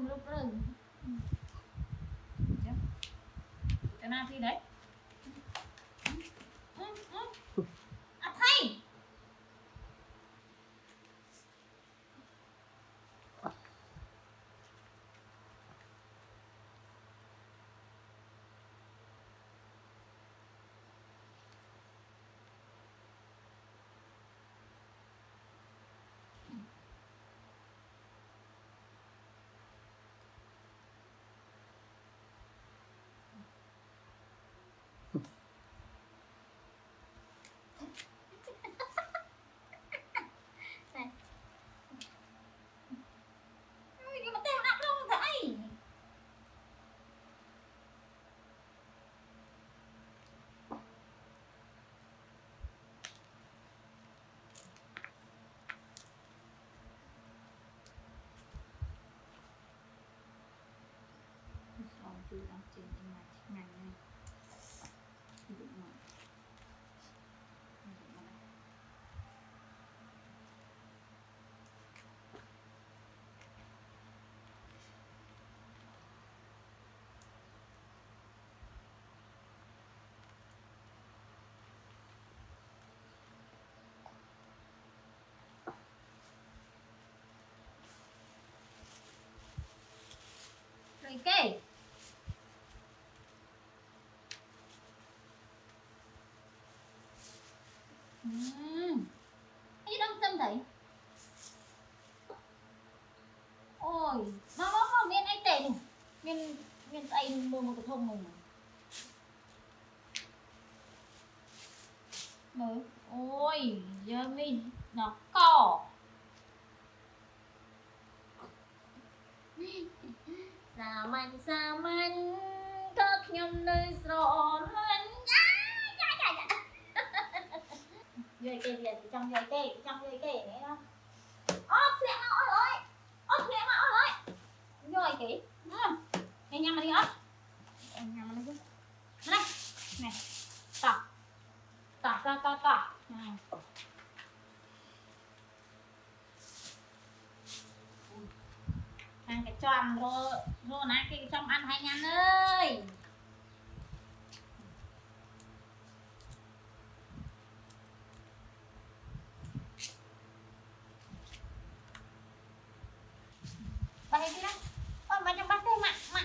lúc rồi cái nào thì đấy à thay nhưng mà tao đặt đâu vậy từ đang trên mà ngành này dụng mà rồi kê cái gì đông tâm thấy ôi nó miền anh tệ này miền tây mua một cái thùng này mới ôi giờ mình nó cỏ sao man cất nhom nơi rõ lên dây kê liền trong dây kê này đó phiền mà ôi ơi rồi kỹ nghe nhầm mà đi ớt nhầm mà đi đây này tỏ này ăn cái tròn rô nát cái trong ăn hay nhăn ơi bà hay đi đó con bà trong bát đây mặn